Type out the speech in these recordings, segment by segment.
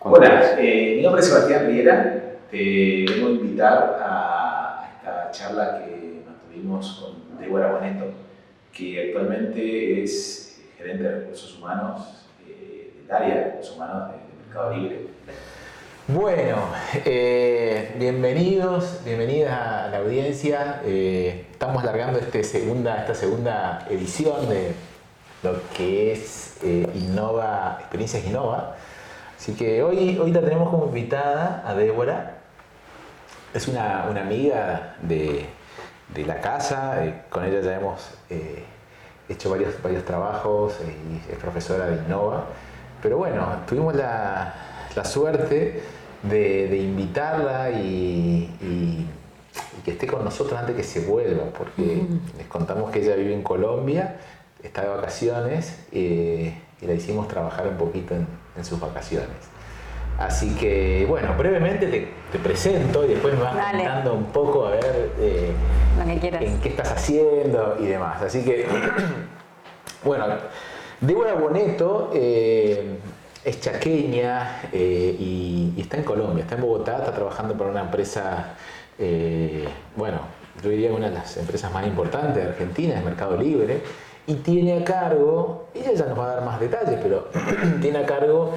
Hola, mi nombre es Sebastián Riera. Te vengo a invitar a esta charla que mantuvimos con Débora Boneto, que actualmente es gerente de recursos humanos del área de recursos humanos de Mercado Libre. Bueno, bienvenidas a la audiencia. Estamos largando esta segunda edición de lo que es Experiencias Innova. Así que hoy la tenemos como invitada a Débora. Es una amiga de la casa. Con ella ya hemos hecho varios trabajos y es profesora de Innova. Pero bueno, tuvimos la suerte de invitarla y que esté con nosotros antes que se vuelva, porque les contamos que ella vive en Colombia, está de vacaciones y la hicimos trabajar un poquito en sus vacaciones. Así que, bueno, brevemente te presento y después me vas contando un poco a ver en qué estás haciendo y demás. Así que, bueno, Débora Boneto es chaqueña y está en Colombia, está en Bogotá, está trabajando para una empresa, bueno, yo diría una de las empresas más importantes de Argentina, es Mercado Libre, y tiene a cargo, ella ya nos va a dar más detalles, pero tiene a cargo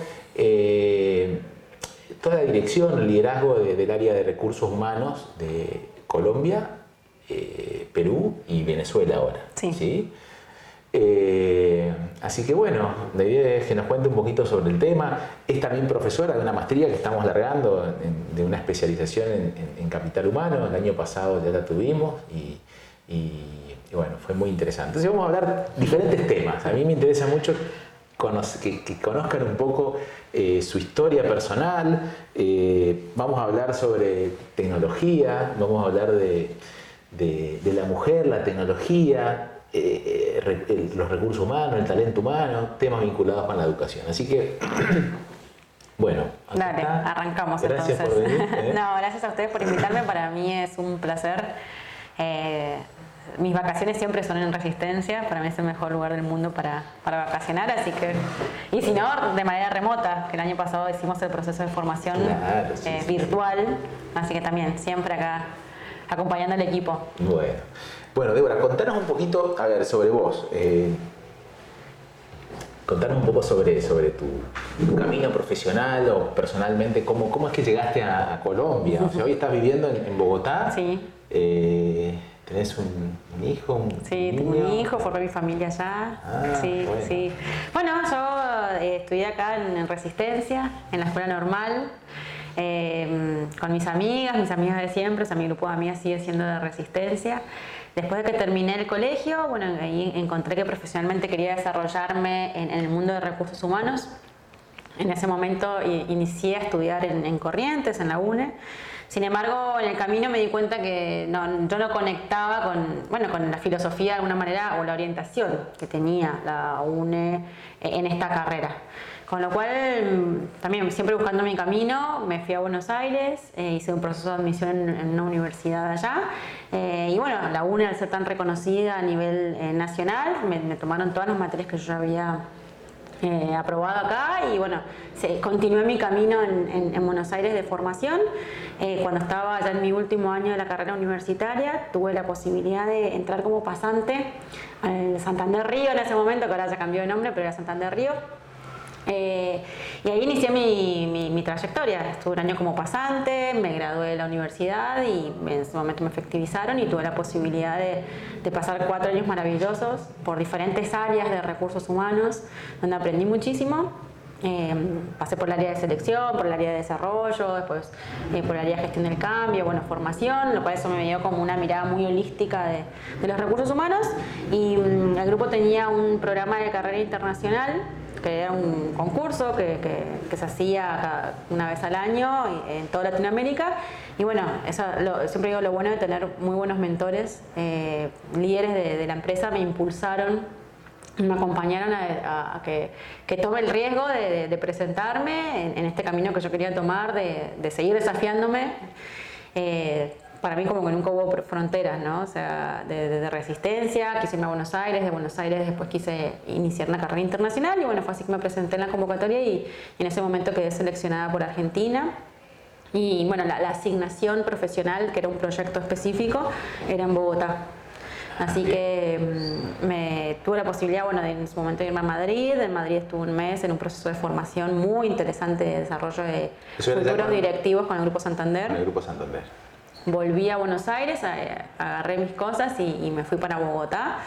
toda la dirección, el liderazgo del área de recursos humanos de Colombia, Perú y Venezuela ahora. ¿Sí? Así que bueno, la idea es que nos cuente un poquito sobre el tema. Es también profesora de una maestría que estamos largando de una especialización en capital humano. El año pasado ya la tuvimos y bueno, fue muy interesante. Entonces vamos a hablar diferentes temas. A mí me interesa mucho que conozcan un poco su historia personal. Vamos a hablar sobre tecnología, vamos a hablar de la mujer, la tecnología, los recursos humanos, el talento humano, temas vinculados con la educación. Así que, bueno. Dale, arrancamos entonces. Gracias por venir. No, gracias a ustedes por invitarme. Para mí es un placer. Mis vacaciones siempre son en Resistencia. Para mí es el mejor lugar del mundo para vacacionar. Así que, y si no, de manera remota, que el año pasado hicimos el proceso de formación virtual. Así que también, siempre acá acompañando al equipo. Bueno, Débora, contanos un poquito, a ver, sobre vos. Contanos un poco sobre tu camino profesional o personalmente, cómo es que llegaste a Colombia. O sea, hoy estás viviendo en Bogotá. Sí. ¿Tenés un hijo? Sí, tengo un hijo, formé mi familia allá. Sí, bueno. Sí. Bueno, yo estudié acá en Resistencia, en la escuela normal. Con mis amigas de siempre, o sea, mi grupo de amigas sigue siendo de Resistencia. Después de que terminé el colegio, bueno, ahí encontré que profesionalmente quería desarrollarme en el mundo de recursos humanos. En ese momento inicié a estudiar en Corrientes, en la UNE. Sin embargo, en el camino me di cuenta que yo no conectaba con la filosofía de alguna manera o la orientación que tenía la UNE en esta carrera. Con lo cual, también siempre buscando mi camino, me fui a Buenos Aires, hice un proceso de admisión en una universidad allá. Y bueno, la UNE, al ser tan reconocida a nivel nacional, me tomaron todas las materias que yo ya había aprobado acá y bueno, continué mi camino en Buenos Aires de formación. Cuando estaba ya en mi último año de la carrera universitaria, tuve la posibilidad de entrar como pasante al Santander Río en ese momento, que ahora ya cambió de nombre, pero era Santander Río. Y ahí inicié mi trayectoria. Estuve un año como pasante, me gradué de la universidad y en ese momento me efectivizaron y tuve la posibilidad de pasar 4 años maravillosos por diferentes áreas de recursos humanos, donde aprendí muchísimo. Pasé por el área de selección, por el área de desarrollo, después por el área de gestión del cambio, bueno, formación, lo cual eso me dio como una mirada muy holística de los recursos humanos. Y el grupo tenía un programa de carrera internacional, que era un concurso que se hacía una vez al año en toda Latinoamérica. Y bueno, siempre digo lo bueno de tener muy buenos mentores, líderes de la empresa me impulsaron, me acompañaron a que tome el riesgo de presentarme en este camino que yo quería tomar, de seguir desafiándome. para mí como que nunca hubo fronteras, ¿no? O sea, de resistencia, quise irme a Buenos Aires, de Buenos Aires después quise iniciar una carrera internacional y bueno, fue así que me presenté en la convocatoria y en ese momento quedé seleccionada por Argentina. Y bueno, la asignación profesional, que era un proyecto específico, era en Bogotá. Así que tuve la posibilidad, bueno, de en su momento irme a Madrid. En Madrid estuve un mes en un proceso de formación muy interesante de desarrollo de futuros directivos con el Grupo Santander. Con el Grupo Santander. Volví a Buenos Aires, agarré mis cosas y me fui para Bogotá.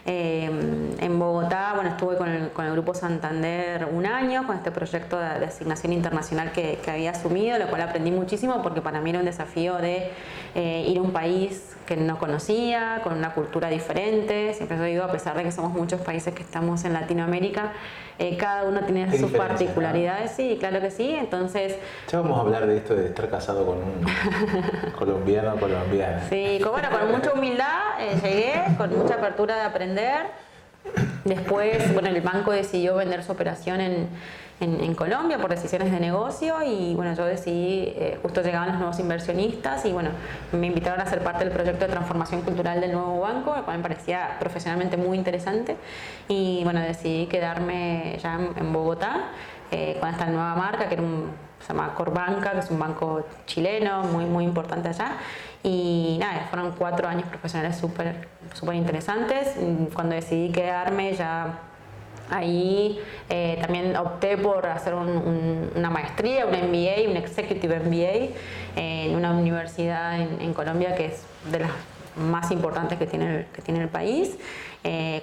En Bogotá, bueno, estuve con el Grupo Santander un año, con este proyecto de asignación internacional que había asumido, lo cual aprendí muchísimo porque para mí era un desafío de ir a un país que no conocía, con una cultura diferente. Siempre yo digo, a pesar de que somos muchos países que estamos en Latinoamérica, cada uno tiene sus particularidades, ¿no? Sí, claro que sí, entonces... Ya vamos a hablar de esto de estar casado con un colombiano o colombiana. Sí, con mucha humildad llegué, con mucha apertura de aprender. Después, bueno, el banco decidió vender su operación en Colombia por decisiones de negocio y bueno, yo decidí, justo llegaban los nuevos inversionistas y bueno, me invitaron a ser parte del proyecto de transformación cultural del nuevo banco, el cual me parecía profesionalmente muy interesante y bueno, decidí quedarme ya en Bogotá con esta nueva marca que se llama Corbanca, que es un banco chileno muy importante allá. Y nada, fueron 4 años profesionales súper interesantes. Cuando decidí quedarme ya ahí también opté por hacer una maestría, un MBA, un Executive MBA en una universidad en Colombia que es de las más importantes que tiene el país.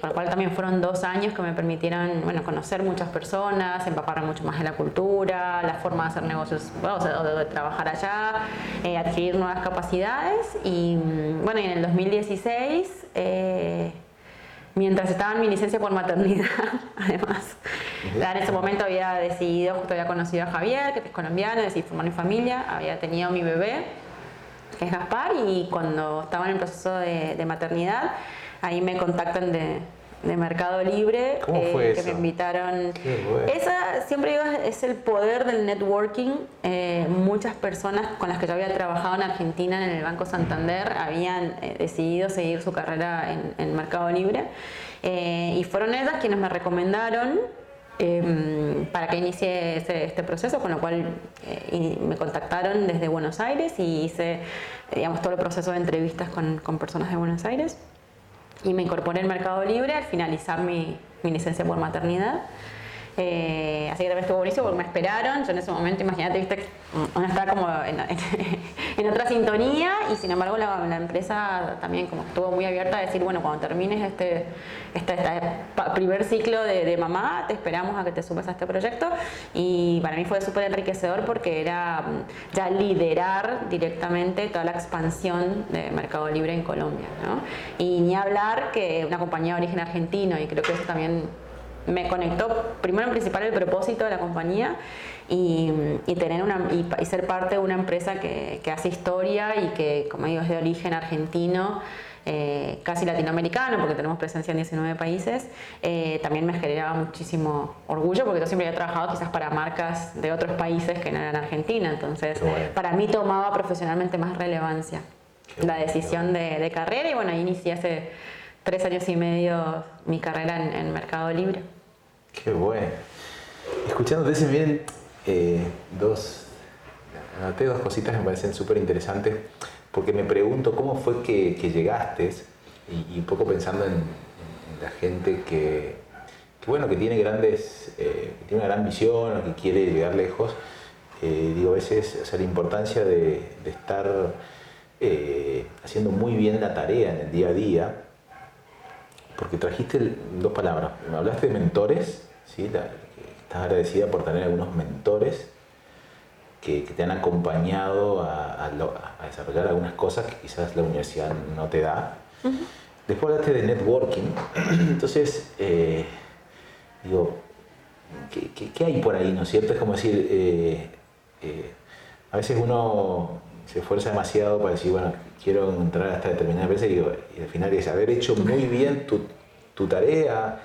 Con lo cual también fueron 2 años que me permitieron, bueno, conocer muchas personas, empaparme mucho más de la cultura, la forma de hacer negocios, bueno, o sea, de trabajar allá, adquirir nuevas capacidades y bueno, y en el 2016, mientras estaba en mi licencia por maternidad, además, en ese momento había decidido, justo había conocido a Javier, que es colombiano, decidí formar mi familia, había tenido mi bebé, que es Gaspar, y cuando estaba en el proceso de maternidad, ahí me contactan de Mercado Libre. ¿Cómo fue eso? Que me invitaron. Qué bueno. Esa, siempre digo, es el poder del networking. Muchas personas con las que yo había trabajado en Argentina, en el Banco Santander, habían decidido seguir su carrera en Mercado Libre. Y fueron ellas quienes me recomendaron para que inicie este proceso, con lo cual me contactaron desde Buenos Aires y hice, digamos, todo el proceso de entrevistas con personas de Buenos Aires. Y me incorporé en Mercado Libre al finalizar mi licencia por maternidad. Así que también estuvo buenísimo porque me esperaron. Yo en ese momento, imagínate, viste, uno estaba como en otra sintonía y sin embargo la empresa también como estuvo muy abierta a decir, bueno, cuando termines este primer ciclo de mamá, te esperamos a que te sumes a este proyecto. Y para mí fue súper enriquecedor porque era ya liderar directamente toda la expansión de Mercado Libre en Colombia, ¿no? Y ni hablar que una compañía de origen argentino, y creo que eso también me conectó primero en principal el propósito de la compañía y tener y ser parte de una empresa que hace historia y que, como digo, es de origen argentino, casi latinoamericano, porque tenemos presencia en 19 países. También me generaba muchísimo orgullo porque yo siempre había trabajado quizás para marcas de otros países que no eran Argentina, entonces para mí tomaba profesionalmente más relevancia la decisión de carrera y bueno, ahí inicié hace 3 años y medio mi carrera en Mercado Libre. Qué bueno. Escuchándote se me vienen anoté 2 cositas que me parecen súper interesantes, porque me pregunto cómo fue que llegaste y un poco pensando en la gente que tiene tiene una gran visión o que quiere llegar lejos. Digo, a veces, o sea, la importancia de estar haciendo muy bien la tarea en el día a día. Porque trajiste 2 palabras. Me hablaste de mentores, ¿sí? Estás agradecida por tener algunos mentores que te han acompañado a desarrollar algunas cosas que quizás la universidad no te da. Uh-huh. Después hablaste de networking. Entonces, digo, ¿qué hay por ahí, no es cierto? Es como decir, a veces uno se esfuerza demasiado para decir, bueno, quiero entrar hasta determinada empresa y al final es haber hecho muy bien tu tarea,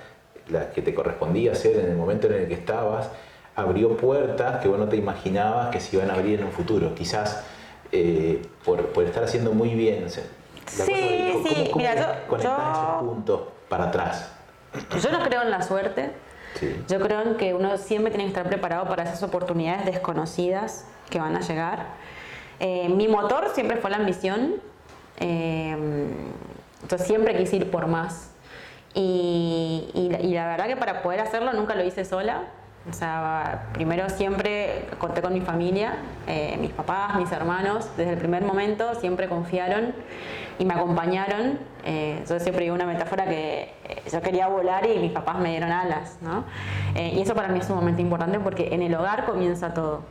la que te correspondía hacer en el momento en el que estabas, abrió puertas que vos no te imaginabas que se iban a abrir en un futuro. Quizás por estar haciendo muy bien. O sea, sí. ¿Cómo Mira, conectás esos puntos para atrás? Yo no creo en la suerte. Sí. Yo creo en que uno siempre tiene que estar preparado para esas oportunidades desconocidas que van a llegar. Mi motor siempre fue la ambición. Entonces siempre quise ir por más. Y la verdad que para poder hacerlo nunca lo hice sola. O sea, primero siempre conté con mi familia, mis papás, mis hermanos, desde el primer momento siempre confiaron y me acompañaron. Yo siempre digo una metáfora que yo quería volar y mis papás me dieron alas, ¿no? Y eso para mí es sumamente importante porque en el hogar comienza todo.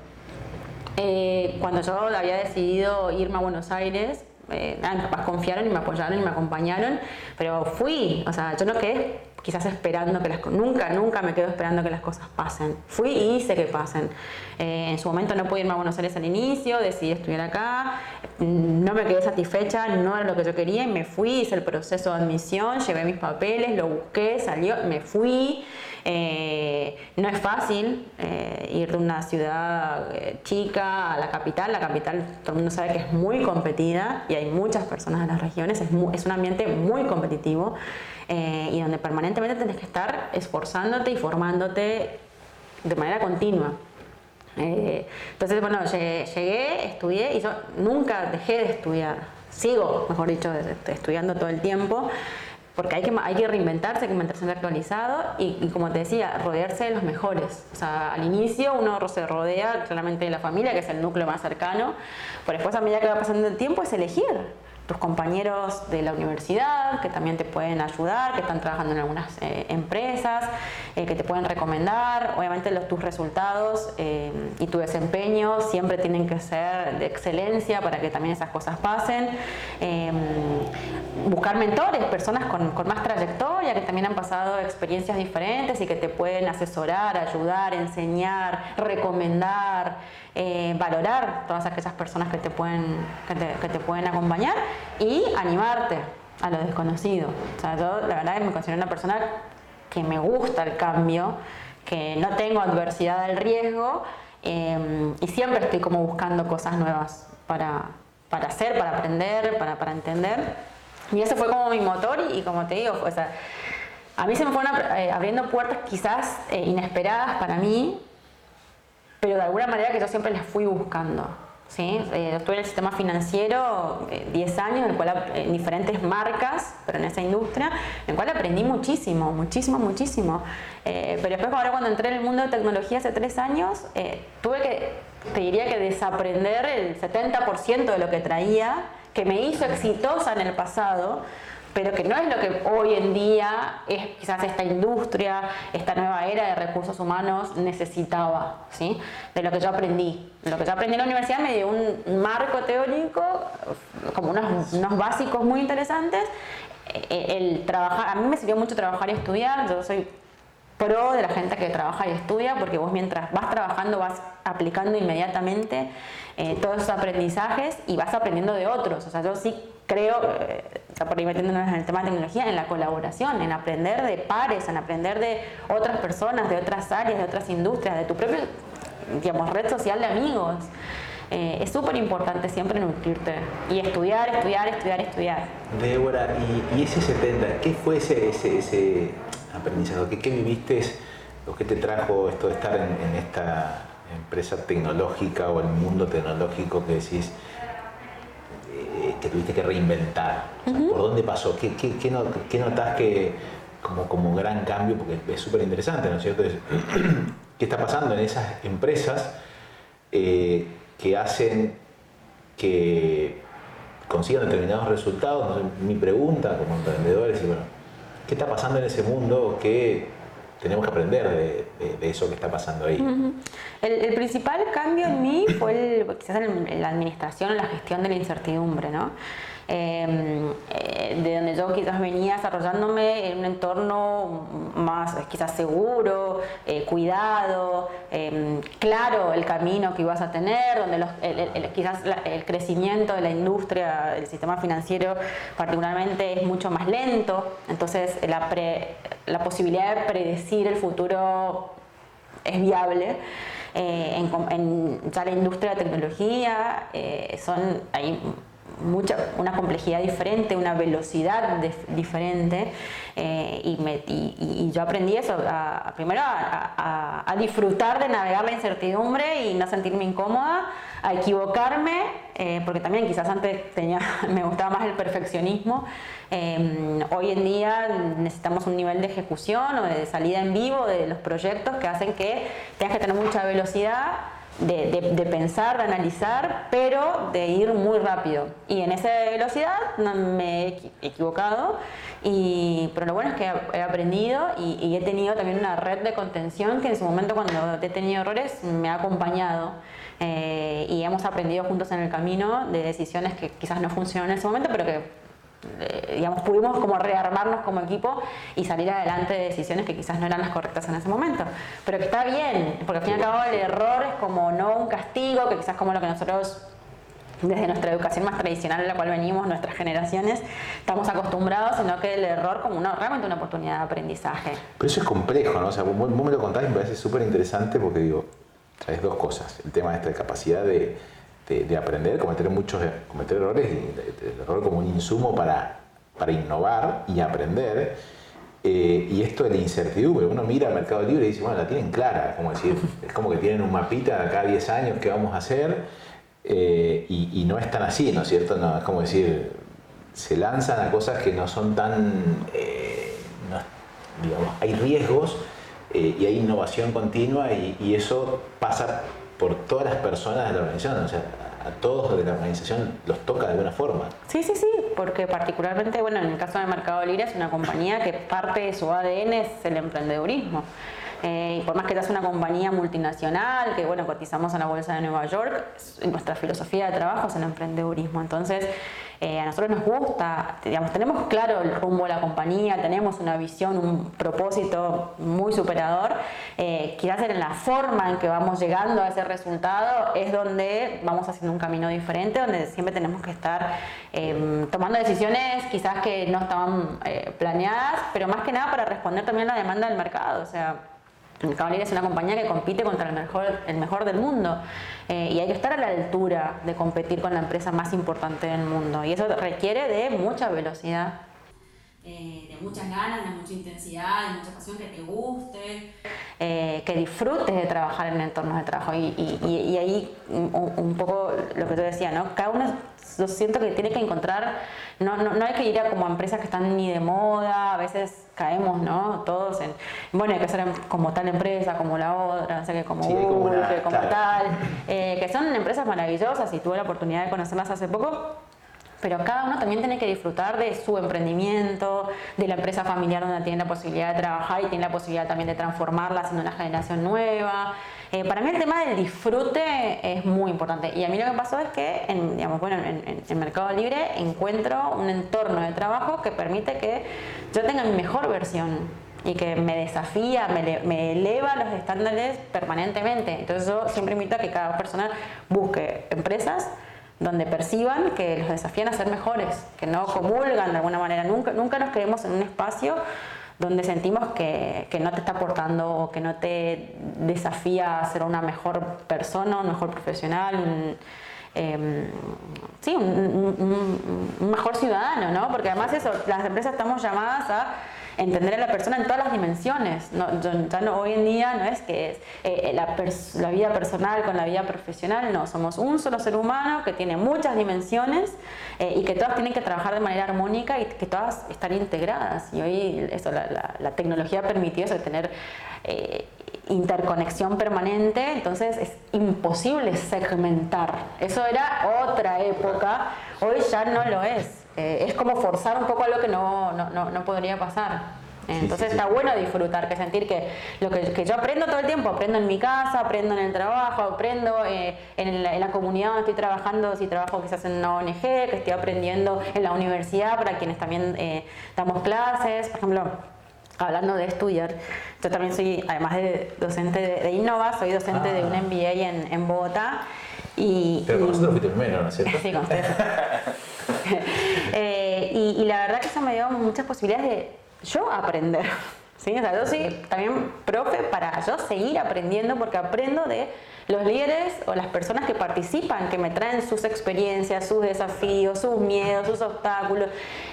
Cuando yo había decidido irme a Buenos Aires, mis papás confiaron y me apoyaron y me acompañaron, pero fui, o sea, yo no quedé quizás esperando que nunca me quedo esperando que las cosas pasen. Fui y hice que pasen. En su momento no pude irme a Buenos Aires al inicio, decidí estudiar acá, no me quedé satisfecha, no era lo que yo quería y me fui, hice el proceso de admisión, llevé mis papeles, lo busqué, salió, me fui. No es fácil ir de una ciudad chica a la capital. La capital, todo el mundo sabe que es muy competida y hay muchas personas en las regiones, es un ambiente muy competitivo y donde permanentemente tenés que estar esforzándote y formándote de manera continua. Entonces, bueno, llegué, estudié y yo nunca dejé de estudiar. Sigo, mejor dicho, estudiando todo el tiempo. Porque hay que reinventarse, hay que mantenerse actualizado y como te decía, rodearse de los mejores. O sea, al inicio uno se rodea claramente de la familia, que es el núcleo más cercano, pero después a medida que va pasando el tiempo es elegir tus compañeros de la universidad, que también te pueden ayudar, que están trabajando en algunas empresas, que te pueden recomendar. Obviamente tus resultados y tu desempeño siempre tienen que ser de excelencia para que también esas cosas pasen. Buscar mentores, personas con más trayectoria, que también han pasado experiencias diferentes y que te pueden asesorar, ayudar, enseñar, recomendar. Valorar todas aquellas personas que te pueden acompañar y animarte a lo desconocido. O sea, yo la verdad que me considero una persona que me gusta el cambio, que no tengo adversidad al riesgo y siempre estoy como buscando cosas nuevas para hacer, para aprender, para entender. Y ese fue como mi motor y como te digo, o sea, a mí se me fueron abriendo puertas quizás inesperadas para mí, pero de alguna manera que yo siempre las fui buscando, ¿sí? Yo estuve en el sistema financiero 10 años, en el cual en diferentes marcas, pero en esa industria, en el cual aprendí muchísimo. Pero después ahora cuando entré en el mundo de tecnología hace 3 años, tuve que, te diría que desaprender el 70% de lo que traía, que me hizo exitosa en el pasado, pero que no es lo que hoy en día es quizás esta industria, esta nueva era de recursos humanos necesitaba, ¿sí? De lo que yo aprendí. Lo que yo aprendí en la universidad me dio un marco teórico, como unos básicos muy interesantes. El trabajar, a mí me sirvió mucho trabajar y estudiar. Yo soy pro de la gente que trabaja y estudia, porque vos mientras vas trabajando vas aplicando inmediatamente todos esos aprendizajes y vas aprendiendo de otros. O sea, yo sí creo, por ahí metiéndonos en el tema de tecnología, en la colaboración, en aprender de pares, en aprender de otras personas, de otras áreas, de otras industrias, de tu propia, digamos, red social de amigos. Es súper importante siempre nutrirte y estudiar. Débora, y ese 70, ¿qué fue ese aprendizaje? ¿Qué viviste o qué te trajo esto de estar en esta empresa tecnológica o el mundo tecnológico que decís que tuviste que reinventar? O sea, ¿por dónde pasó? ¿Qué notás que como gran cambio? Porque es súper interesante, ¿no es cierto? ¿Qué está pasando en esas empresas que hacen que consigan determinados resultados? No sé, mi pregunta como emprendedores, y bueno, ¿qué está pasando en ese mundo? ¿Qué tenemos que aprender de eso que está pasando ahí? El principal cambio en mí fue quizás en la administración o la gestión de la incertidumbre, ¿no? De donde yo quizás venía desarrollándome en un entorno más quizás seguro, cuidado, claro el camino que ibas a tener, donde quizás el crecimiento de la industria, del sistema financiero particularmente es mucho más lento, entonces la posibilidad de predecir el futuro es viable. ya la industria de tecnología, hay una complejidad diferente, una velocidad diferente, y yo aprendí eso, primero a disfrutar de navegar la incertidumbre y no sentirme incómoda, a equivocarme, porque también quizás antes me gustaba más el perfeccionismo. Hoy en día necesitamos un nivel de ejecución o de salida en vivo de los proyectos que hacen que tengas que tener mucha velocidad de pensar, de analizar, pero de ir muy rápido. Y en esa velocidad no me he equivocado, pero lo bueno es que he aprendido y he tenido también una red de contención que en su momento, cuando he tenido errores, me ha acompañado. Y hemos aprendido juntos en el camino de decisiones que quizás no funcionaron en ese momento, pero que digamos, pudimos como rearmarnos como equipo y salir adelante de decisiones que quizás no eran las correctas en ese momento, pero que está bien, porque al fin y al cabo el error es como no un castigo, que quizás como lo que nosotros desde nuestra educación más tradicional a la cual venimos, nuestras generaciones, estamos acostumbrados, sino que el error como realmente una oportunidad de aprendizaje. Pero eso es complejo, ¿no? O sea, vos me lo contás y me parece súper interesante porque digo, traes dos cosas, el tema de esta capacidad de aprender, cometer errores, y el error como un insumo para innovar y aprender, y esto de la incertidumbre. Uno mira al Mercado Libre y dice, bueno, la tienen clara, es como que tienen un mapita de acá a 10 años que vamos a hacer, y no es tan así, ¿no es cierto? No, es como decir, se lanzan a cosas que no son tan, digamos, hay riesgos, y hay innovación continua, y eso pasa por todas las personas de la organización, o sea, a todos de la organización los toca de alguna forma. Sí, porque particularmente, bueno, en el caso de Mercado Libre es una compañía que parte de su ADN es el emprendedurismo. Y por más que sea una compañía multinacional, que bueno, cotizamos en la bolsa de Nueva York, nuestra filosofía de trabajo es el emprendedurismo. Entonces, a nosotros nos gusta, digamos, tenemos claro el rumbo de la compañía, tenemos una visión, un propósito muy superador. Quizás en la forma en que vamos llegando a ese resultado es donde vamos haciendo un camino diferente, donde siempre tenemos que estar tomando decisiones quizás que no estaban planeadas, pero más que nada para responder también a la demanda del mercado. O sea, Mercado Libre es una compañía que compite contra el mejor del mundo, y hay que estar a la altura de competir con la empresa más importante del mundo, y eso requiere de mucha velocidad, de muchas ganas, de mucha intensidad, de mucha pasión, que te guste, que disfrutes de trabajar en entornos de trabajo, y ahí un poco lo que te decía, ¿no? Cada uno, yo siento que tiene que encontrar, no hay que ir a como empresas que están ni de moda, a veces caemos, ¿no? Todos en, bueno, hay que ser como tal empresa, como la otra, o sea, que como sí, Google, que como claro, tal, que son empresas maravillosas, y tuve la oportunidad de conocerlas hace poco. Pero cada uno también tiene que disfrutar de su emprendimiento, de la empresa familiar donde tiene la posibilidad de trabajar y tiene la posibilidad también de transformarla haciendo una generación nueva. Para mí el tema del disfrute es muy importante, y a mí lo que pasó es que en Mercado Libre encuentro un entorno de trabajo que permite que yo tenga mi mejor versión y que me desafía, me eleva los estándares permanentemente. Entonces yo siempre invito a que cada persona busque empresas donde perciban que los desafían a ser mejores, que no comulgan de alguna manera. Nunca nos quedemos en un espacio donde sentimos que no te está aportando o que no te desafía a ser una mejor persona, un mejor profesional, un mejor ciudadano, ¿no? Porque además eso, las empresas estamos llamadas a entender a la persona en todas las dimensiones. Hoy en día no es que es la vida personal con la vida profesional, no, somos un solo ser humano que tiene muchas dimensiones, y que todas tienen que trabajar de manera armónica y que todas están integradas. Y hoy eso, la tecnología ha permitido eso, tener interconexión permanente, entonces es imposible segmentar. Eso era otra época, hoy ya no lo es. Es como forzar un poco algo que no podría pasar. Entonces está bueno disfrutar, que sentir que lo que yo aprendo todo el tiempo, aprendo en mi casa, aprendo en el trabajo, aprendo en la comunidad donde estoy trabajando, si trabajo quizás en una ONG, que estoy aprendiendo en la universidad para quienes también damos clases. Por ejemplo, hablando de estudiar, yo también soy, además de docente de Innova, soy docente de un MBA en Bogotá. Pero con nosotros fuiste primero, ¿no es cierto? Sí, con ustedes. Y la verdad que eso me dio muchas posibilidades de yo aprender. ¿sí? O sea, yo soy también profe para yo seguir aprendiendo, porque aprendo de los líderes o las personas que participan, que me traen sus experiencias, sus desafíos, sus miedos, sus obstáculos,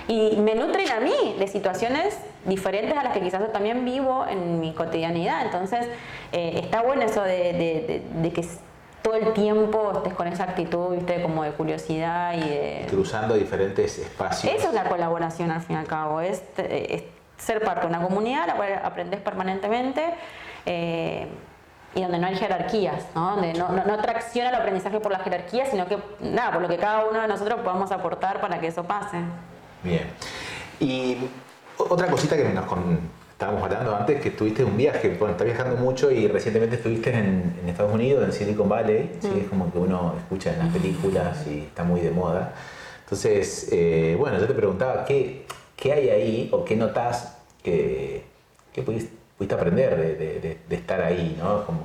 y me nutren a mí de situaciones diferentes a las que quizás yo también vivo en mi cotidianidad. Entonces, está bueno eso de que todo el tiempo estés con esa actitud, ¿viste? Como de curiosidad y de... Cruzando diferentes espacios. Eso es la colaboración, al fin y al cabo, es ser parte de una comunidad, la cual aprendes permanentemente, y donde no hay jerarquías, ¿no? Donde no tracciona el aprendizaje por la jerarquía, sino que, nada, por lo que cada uno de nosotros podamos aportar para que eso pase. Bien. Y otra cosita que estábamos hablando antes, que tuviste un viaje, bueno, estás viajando mucho y recientemente estuviste en Estados Unidos, en Silicon Valley, ¿sí? Es como que uno escucha en las películas y está muy de moda. Entonces, bueno, yo te preguntaba, ¿qué hay ahí o qué notás que pudiste aprender de estar ahí, ¿no? Como,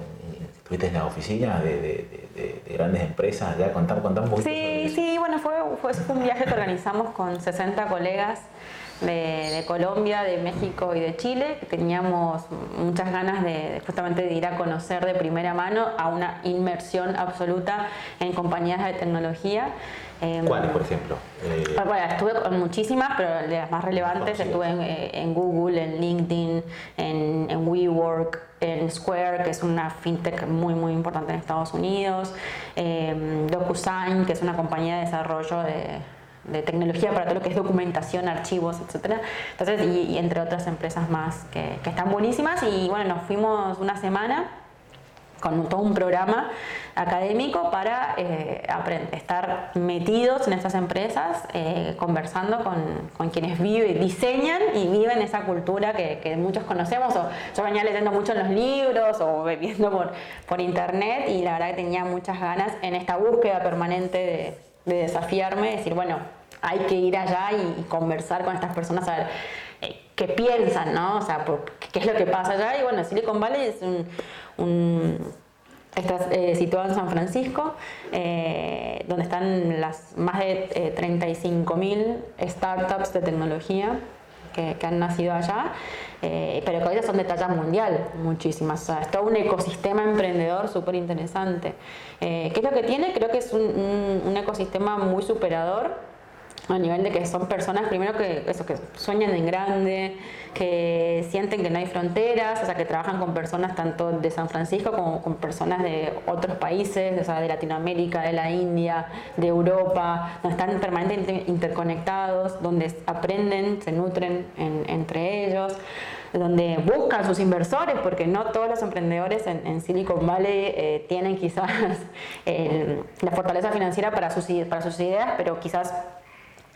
estuviste en las oficinas de grandes empresas, ya contame un poquito sobre eso. Sí, bueno, fue un viaje que organizamos con 60 colegas de Colombia, de México y de Chile. Teníamos muchas ganas justamente de ir a conocer de primera mano a una inmersión absoluta en compañías de tecnología. ¿Cuáles, por ejemplo? Bueno, estuve con muchísimas, pero de las más relevantes estuve en Google, en LinkedIn, en WeWork, en Square, que es una fintech muy muy importante en Estados Unidos, DocuSign, que es una compañía de desarrollo de tecnología para todo lo que es documentación, archivos, etcétera. Entonces, y entre otras empresas más que están buenísimas. Y bueno, nos fuimos una semana con todo un programa académico para estar metidos en estas empresas, conversando con quienes diseñan y viven esa cultura que muchos conocemos, o yo venía leyendo mucho en los libros o viendo por internet, y la verdad que tenía muchas ganas en esta búsqueda permanente de desafiarme, decir, bueno, hay que ir allá y conversar con estas personas, a ver qué piensan, ¿no? O sea, qué es lo que pasa allá. Y bueno, Silicon Valley es está situado en San Francisco, donde están las más de 35.000 startups de tecnología que han nacido allá, pero que hoy son de talla mundial, muchísimas. O sea, es todo un ecosistema emprendedor súper interesante. ¿Qué es lo que tiene? Creo que es un ecosistema muy superador, a nivel de que son personas, primero que sueñan en grande, que sienten que no hay fronteras, o sea, que trabajan con personas tanto de San Francisco como con personas de otros países, o sea, de Latinoamérica, de la India, de Europa, donde están permanentemente interconectados, donde aprenden, se nutren entre ellos, donde buscan sus inversores, porque no todos los emprendedores en Silicon Valley tienen quizás la fortaleza financiera para sus ideas, pero quizás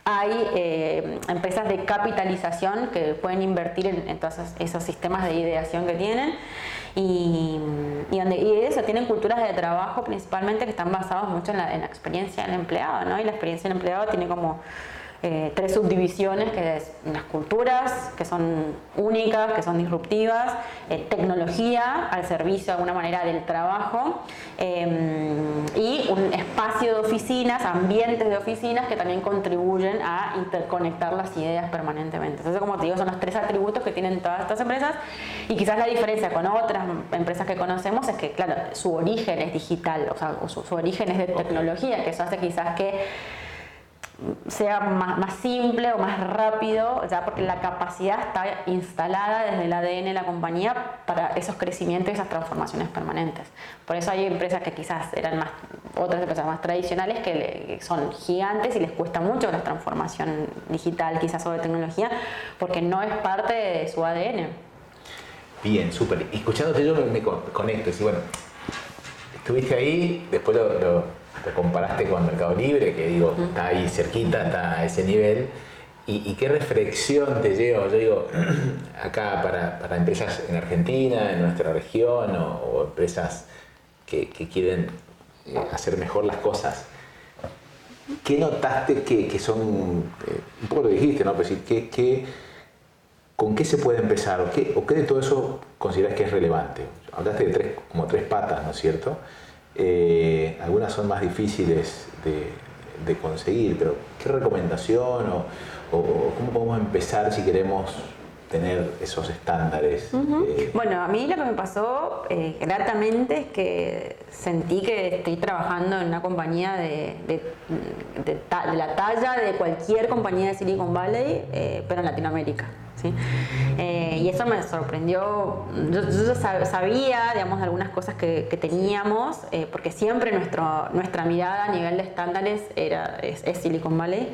hay empresas de capitalización que pueden invertir en todos esos sistemas de ideación que tienen, y eso, tienen culturas de trabajo principalmente que están basadas mucho en la experiencia del empleado, ¿no? Y la experiencia del empleado tiene como 3 subdivisiones, que es las culturas, que son únicas, que son disruptivas, tecnología al servicio de alguna manera del trabajo, y un espacio de oficinas, ambientes de oficinas que también contribuyen a interconectar las ideas permanentemente. Entonces, como te digo, son los 3 atributos que tienen todas estas empresas, y quizás la diferencia con otras empresas que conocemos es que, claro, su origen es digital, o sea, su origen es de tecnología, que eso hace quizás que sea más simple o más rápido, ya porque la capacidad está instalada desde el ADN de la compañía para esos crecimientos y esas transformaciones permanentes. Por eso hay empresas que quizás eran otras empresas más tradicionales que son gigantes y les cuesta mucho la transformación digital, quizás, o de tecnología, porque no es parte de su ADN. Bien, súper. Y escuchándote yo me conecto, y bueno, estuviste ahí, después lo comparaste con Mercado Libre, que digo, está ahí cerquita, está a ese nivel, y qué reflexión te lleva, yo digo, acá para empresas en Argentina, en nuestra región, o empresas que quieren hacer mejor las cosas. ¿Qué notaste que son, un poco lo dijiste, ¿no? Pero sí, ¿con qué se puede empezar? ¿O qué de todo eso consideras que es relevante? Hablaste de como tres patas, ¿no es cierto? Algunas son más difíciles de conseguir, pero ¿qué recomendación o cómo podemos empezar si queremos tener esos estándares? Bueno, a mí lo que me pasó gratamente es que sentí que estoy trabajando en una compañía de la talla de cualquier compañía de Silicon Valley, pero en Latinoamérica. ¿Sí? Y eso me sorprendió. Yo sabía, digamos, de algunas cosas que teníamos, porque siempre nuestra mirada a nivel de estándares es Silicon Valley.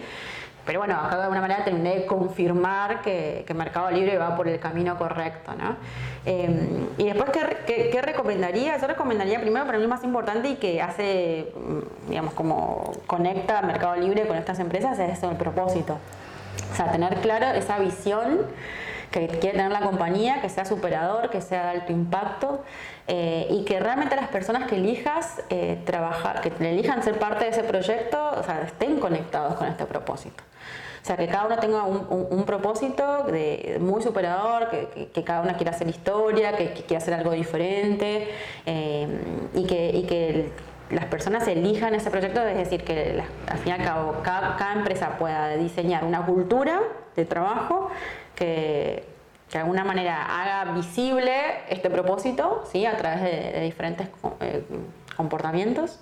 Pero bueno, acá de alguna manera terminé de confirmar que Mercado Libre va por el camino correcto, ¿no? Y después, ¿qué recomendaría? Yo recomendaría primero, para mí más importante y que hace, digamos, como conecta Mercado Libre con estas empresas, es eso, el propósito. O sea, tener claro esa visión que quiere tener la compañía, que sea superador, que sea de alto impacto, y que realmente las personas que elijas trabajar, que elijan ser parte de ese proyecto, o sea, estén conectados con este propósito. O sea, que cada uno tenga un propósito muy superador, que cada uno quiera hacer historia, que quiera hacer algo diferente, y que las personas elijan ese proyecto, es decir, que al fin y al cabo cada empresa pueda diseñar una cultura de trabajo que de alguna manera haga visible este propósito, ¿sí? A través de diferentes comportamientos,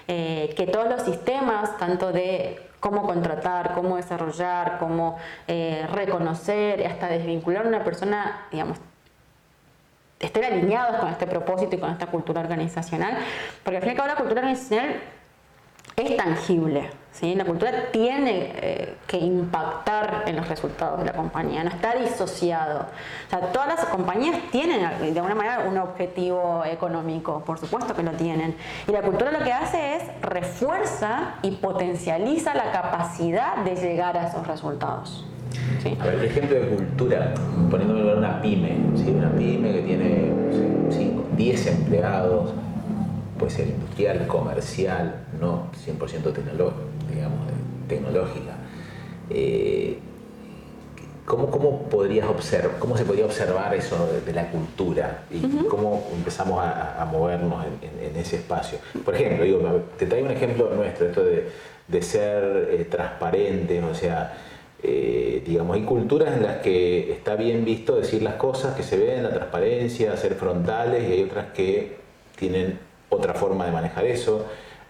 que todos los sistemas, tanto de cómo contratar, cómo desarrollar, cómo reconocer, hasta desvincular a una persona, digamos, estén alineados con este propósito y con esta cultura organizacional, porque al fin y al cabo la cultura organizacional es tangible, ¿sí? La cultura tiene que impactar en los resultados de la compañía, no está disociado. O sea, todas las compañías tienen de alguna manera un objetivo económico, por supuesto que lo tienen, y la cultura lo que hace es refuerza y potencializa la capacidad de llegar a esos resultados. ¿Sí? A ver, el ejemplo de cultura, poniéndome en una pyme, ¿sí? Una pyme que tiene, no sé, 5, 10 empleados, puede ser industrial, comercial, no 100% tecnológica. ¿Cómo se podría observar eso de la cultura y cómo empezamos a movernos en ese espacio? Por ejemplo, te traigo un ejemplo nuestro, esto de ser transparentes, o sea, digamos, hay culturas en las que está bien visto decir las cosas que se ven, la transparencia, ser frontales, y hay otras que tienen otra forma de manejar eso.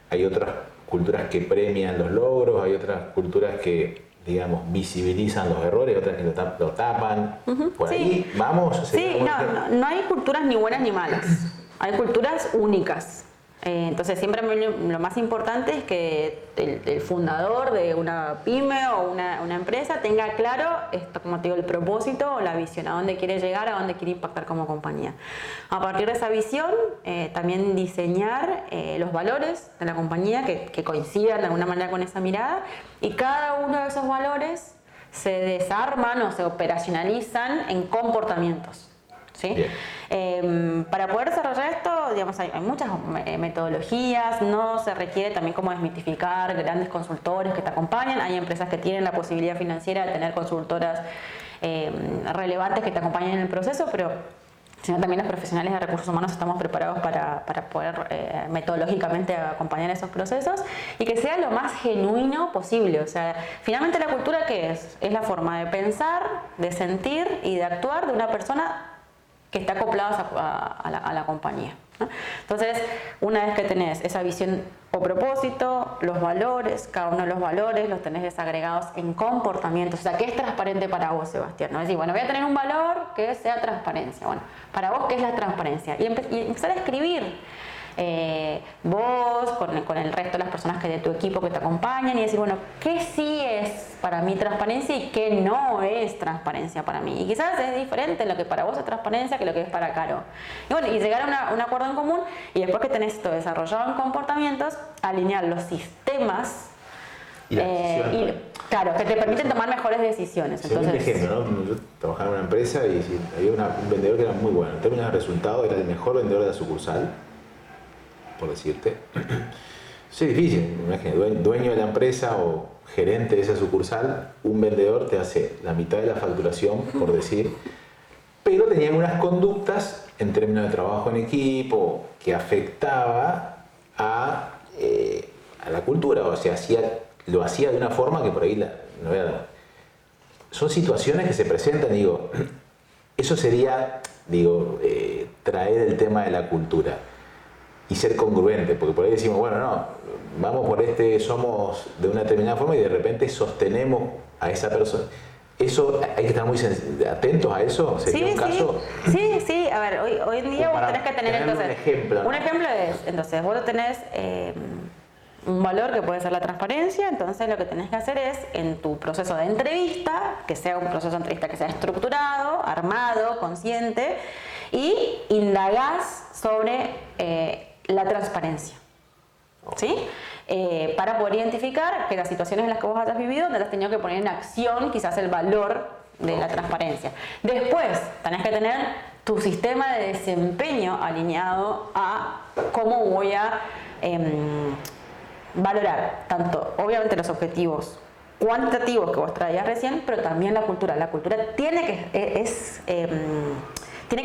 Hay otras culturas que premian los logros, hay otras culturas que, digamos, visibilizan los errores, otras que lo tapan. Por sí. Ahí vamos. Sí, no hay culturas ni buenas ni malas. Hay culturas únicas. Entonces siempre lo más importante es que el fundador de una pyme o una empresa tenga claro esto, como te digo, el propósito o la visión, a dónde quiere llegar, a dónde quiere impactar como compañía. A partir de esa visión, también diseñar los valores de la compañía que coincidan de alguna manera con esa mirada, y cada uno de esos valores se desarman o se operacionalizan en comportamientos. ¿Sí? Para poder desarrollar esto, digamos, hay muchas metodologías, no se requiere también como desmitificar grandes consultores que te acompañan. Hay empresas que tienen la posibilidad financiera de tener consultoras relevantes que te acompañen en el proceso, pero sino también los profesionales de recursos humanos estamos preparados para poder metodológicamente acompañar esos procesos y que sea lo más genuino posible. O sea, finalmente la cultura, ¿qué es? Es la forma de pensar, de sentir y de actuar de una persona que está acoplados a la compañía, ¿no? Entonces, una vez que tenés esa visión o propósito, los valores, cada uno de los valores los tenés desagregados en comportamientos. O sea, ¿qué es transparente para vos, Sebastián? ¿No? Es decir, bueno, voy a tener un valor que sea transparencia. Bueno, para vos, ¿qué es la transparencia? Y empezar a escribir. Vos, con el resto de las personas de tu equipo que te acompañan, y decir, bueno, ¿qué sí es para mí transparencia y qué no es transparencia para mí? Y quizás es diferente lo que para vos es transparencia que lo que es para Caro. Y bueno, y llegar a un acuerdo en común, y después que tenés esto desarrollado en comportamientos, alinear los sistemas y las decisiones. Claro, que te permiten tomar mejores decisiones. Entonces, un ejemplo, ¿no? Yo trabajaba en una empresa y había un vendedor que era muy bueno. En términos de resultados, era el mejor vendedor de la sucursal, por decirte. Sí, es difícil, imagínate, dueño de la empresa o gerente de esa sucursal, un vendedor te hace la mitad de la facturación, por decir, pero tenía unas conductas en términos de trabajo en equipo que afectaba a la cultura, o sea, lo hacía de una forma que por ahí no era. Son situaciones que se presentan, digo, eso sería, digo, traer el tema de la cultura y ser congruente, porque por ahí decimos, bueno, no, vamos por somos de una determinada forma y de repente sostenemos a esa persona. Eso hay que estar muy atentos a eso. ¿Sería un caso? Sí, a ver, hoy en día vos tenés que tener entonces. Un ejemplo, ¿no? Un ejemplo es, entonces, vos tenés un valor que puede ser la transparencia, entonces lo que tenés que hacer es, en tu proceso de entrevista, que sea un proceso de entrevista que sea estructurado, armado, consciente, y indagás sobre la transparencia. ¿Sí? Para poder identificar que las situaciones en las que vos hayas vivido, donde has tenido que poner en acción quizás el valor de la transparencia. Después, tenés que tener tu sistema de desempeño alineado a cómo voy a valorar tanto, obviamente, los objetivos cuantitativos que vos traías recién, pero también la cultura. La cultura tiene que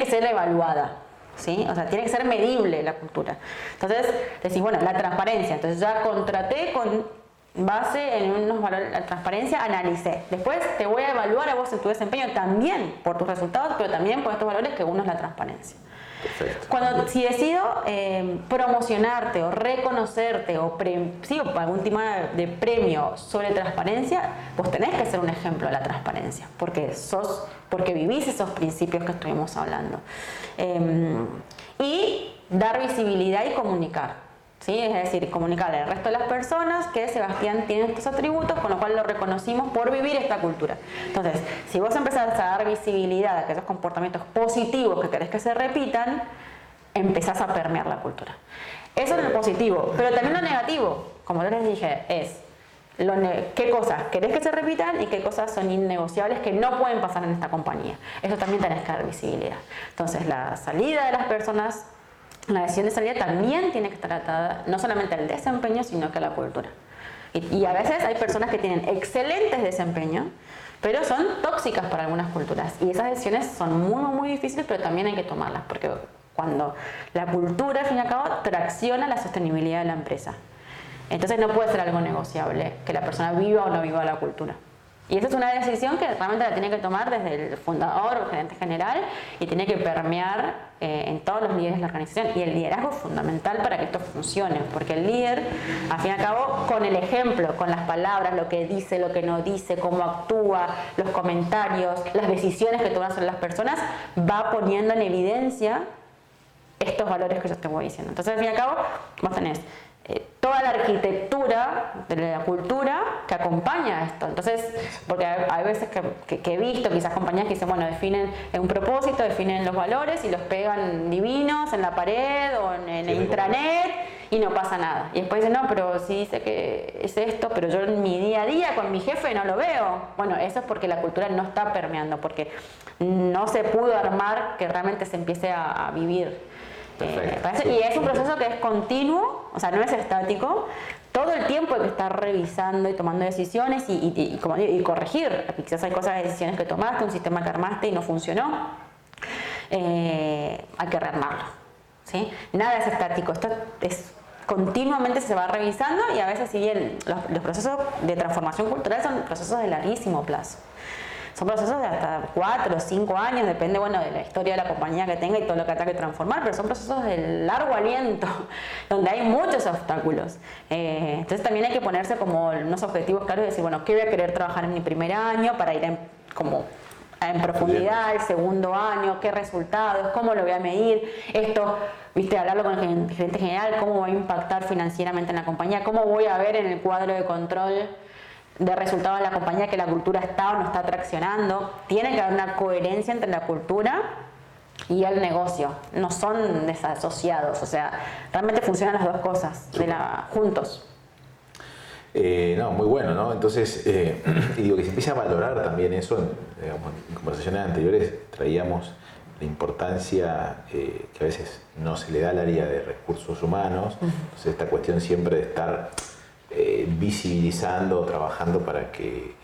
ser evaluada. ¿Sí? O sea, tiene que ser medible la cultura. Entonces, decís, bueno, la transparencia. Entonces ya contraté con base en unos valores, la transparencia, analicé. Después te voy a evaluar a vos en tu desempeño también por tus resultados, pero también por estos valores que uno es la transparencia. Perfecto. Si decido promocionarte o reconocerte o algún tema de premio sobre transparencia, vos tenés que ser un ejemplo de la transparencia, porque vivís esos principios que estuvimos hablando. Y dar visibilidad y comunicar. ¿Sí? Es decir, comunicarle al resto de las personas que Sebastián tiene estos atributos, con lo cual lo reconocimos por vivir esta cultura. Entonces, si vos empezás a dar visibilidad a aquellos comportamientos positivos que querés que se repitan, empezás a permear la cultura. Eso es lo positivo, pero también lo negativo, como yo les dije, es qué cosas querés que se repitan y qué cosas son innegociables que no pueden pasar en esta compañía. Eso también tenés que dar visibilidad. Entonces, la salida de las personas, la decisión de salida también tiene que estar atada no solamente al desempeño, sino que a la cultura. Y a veces hay personas que tienen excelentes desempeños, pero son tóxicas para algunas culturas. Y esas decisiones son muy, muy difíciles, pero también hay que tomarlas, porque cuando la cultura, al fin y al cabo, tracciona la sostenibilidad de la empresa. Entonces no puede ser algo negociable que la persona viva o no viva la cultura. Y esa es una decisión que realmente la tiene que tomar desde el fundador o el gerente general y tiene que permear en todos los líderes de la organización. Y el liderazgo es fundamental para que esto funcione, porque el líder, al fin y al cabo, con el ejemplo, con las palabras, lo que dice, lo que no dice, cómo actúa, los comentarios, las decisiones que toman sobre las personas, va poniendo en evidencia estos valores que yo te voy diciendo. Entonces, al fin y al cabo, vos tenés toda la arquitectura de la cultura que acompaña a esto. Entonces, porque hay veces que he visto quizás compañías que dicen, bueno, definen un propósito, definen los valores y los pegan divinos en la pared o en el intranet y no pasa nada. Y después dicen, no, pero sí dice que es esto, pero yo en mi día a día con mi jefe no lo veo. Bueno, eso es porque la cultura no está permeando, porque no se pudo armar que realmente se empiece a vivir. Y es un proceso que es continuo, o sea, no es estático. Todo el tiempo hay que estar revisando y tomando decisiones y corregir. Quizás hay cosas, decisiones que tomaste, un sistema que armaste y no funcionó. Hay que rearmarlo. ¿Sí? Nada es estático. Esto continuamente se va revisando y a veces siguen los procesos de transformación cultural son procesos de larguísimo plazo. Son procesos de hasta 4 o 5 años, depende, bueno, de la historia de la compañía que tenga y todo lo que tenga que transformar, pero son procesos de largo aliento, donde hay muchos obstáculos. Entonces también hay que ponerse como unos objetivos claros y decir, bueno, ¿qué voy a querer trabajar en mi primer año para ir en profundidad, el segundo año, qué resultados, cómo lo voy a medir? Esto, viste, hablarlo con el gerente general, cómo va a impactar financieramente en la compañía, cómo voy a ver en el cuadro de control de resultados de la compañía que la cultura está o no está traccionando. Tiene que haber una coherencia entre la cultura y el negocio. No son desasociados, o sea, realmente funcionan las dos cosas juntos. No, muy bueno, ¿no? Entonces, y digo que se empieza a valorar también eso, en conversaciones anteriores traíamos la importancia que a veces no se le da al área de recursos humanos. Entonces esta cuestión siempre de estar visibilizando, trabajando para que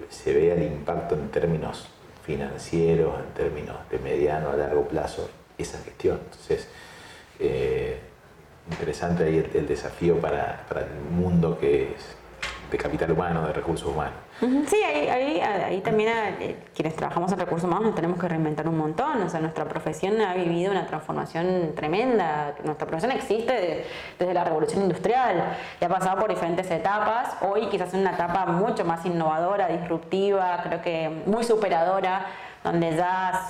se vea el impacto en términos financieros, en términos de mediano a largo plazo, esa gestión. Entonces, interesante ahí el desafío para el mundo que de capital humano, de recursos humanos. Sí, ahí también quienes trabajamos en recursos humanos nos tenemos que reinventar un montón. O sea, nuestra profesión ha vivido una transformación tremenda. Nuestra profesión existe desde la revolución industrial y ha pasado por diferentes etapas. Hoy quizás en una etapa mucho más innovadora, disruptiva, creo que muy superadora, donde ya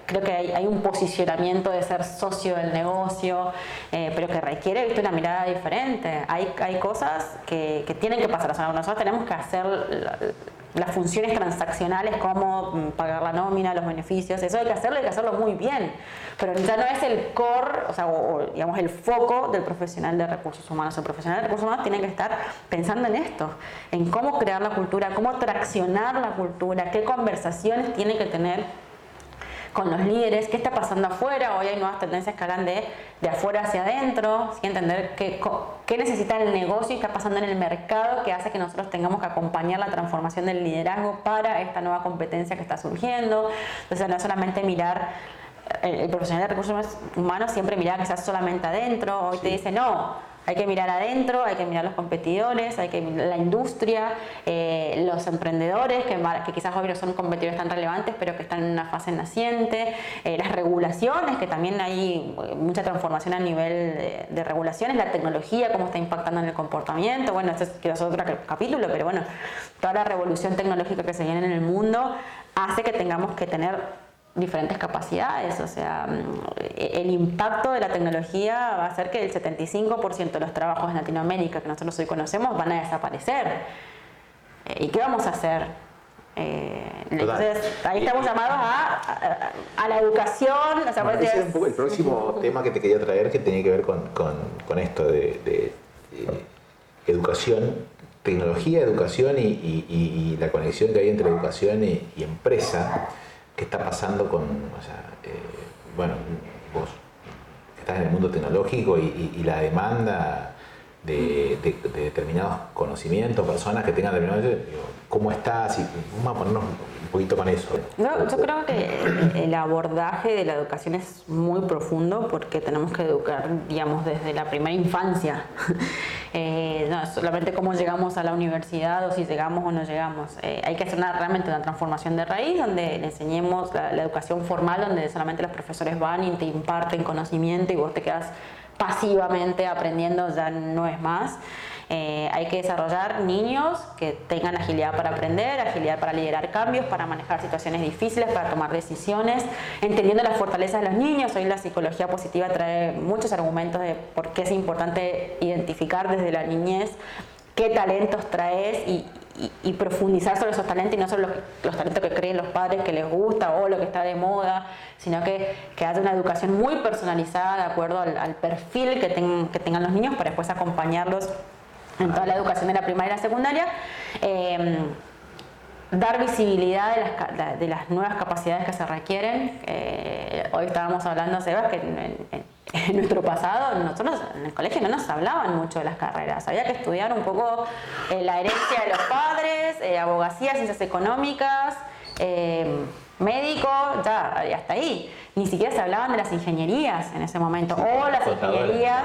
creo que hay un posicionamiento de ser socio del negocio, pero que requiere, ¿viste?, una mirada diferente. Hay cosas que tienen que pasar. O sea, nosotros tenemos que hacer las funciones transaccionales, como pagar la nómina, los beneficios, eso hay que hacerlo muy bien, pero ya no es el core, o sea, digamos el foco del profesional de recursos humanos. El profesional de recursos humanos tiene que estar pensando en esto, en cómo crear la cultura, cómo traccionar la cultura, qué conversaciones tiene que tener con los líderes, qué está pasando afuera. Hoy hay nuevas tendencias que hablan de afuera hacia adentro, ¿sí? Entender qué necesita el negocio y está pasando en el mercado, que hace que nosotros tengamos que acompañar la transformación del liderazgo para esta nueva competencia que está surgiendo. Entonces, no es solamente mirar, el profesional de recursos humanos siempre mira que está solamente adentro. Hoy te dice, no, hay que mirar adentro, hay que mirar los competidores, hay que mirar la industria, los emprendedores, que quizás hoy no son competidores tan relevantes, pero que están en una fase naciente, las regulaciones, que también hay mucha transformación a nivel de regulaciones, la tecnología, cómo está impactando en el comportamiento. Bueno, este es otro capítulo, pero bueno, toda la revolución tecnológica que se viene en el mundo hace que tengamos que tener diferentes capacidades. O sea, el impacto de la tecnología va a hacer que el 75% de los trabajos en Latinoamérica que nosotros hoy conocemos van a desaparecer. ¿Y qué vamos a hacer? Entonces, ahí estamos llamados a la educación. O sea, ese es un poco el próximo tema que te quería traer, que tenía que ver con esto de educación, tecnología, educación y la conexión que hay entre educación y empresa. ¿Qué está pasando con, bueno, vos que estás en el mundo tecnológico y la demanda de determinados conocimientos, personas que tengan determinados, ¿cómo estás? Y vamos a ponernos un poquito con eso. Yo creo que el abordaje de la educación es muy profundo, porque tenemos que educar, digamos, desde la primera infancia. No solamente cómo llegamos a la universidad o si llegamos o no llegamos. Hay que hacer realmente una transformación de raíz, donde le enseñemos la educación formal, donde solamente los profesores van y te imparten conocimiento y vos te quedas pasivamente aprendiendo, ya no es más. Hay que desarrollar niños que tengan agilidad para aprender, agilidad para liderar cambios, para manejar situaciones difíciles, para tomar decisiones, entendiendo las fortalezas de los niños. Hoy la psicología positiva trae muchos argumentos de por qué es importante identificar desde la niñez qué talentos traes y profundizar sobre esos talentos, y no solo los talentos que creen los padres que les gusta o lo que está de moda, sino que haya una educación muy personalizada de acuerdo al perfil que tengan los niños, para después acompañarlos en toda la educación de la primaria y la secundaria. Dar visibilidad de las nuevas capacidades que se requieren. Hoy estábamos hablando, Sebas, que en nuestro pasado, nosotros en el colegio no nos hablaban mucho de las carreras. Había que estudiar un poco la herencia de los padres, abogacía, ciencias económicas, médico, ya, y hasta ahí. Ni siquiera se hablaban de las ingenierías en ese momento, o las ingenierías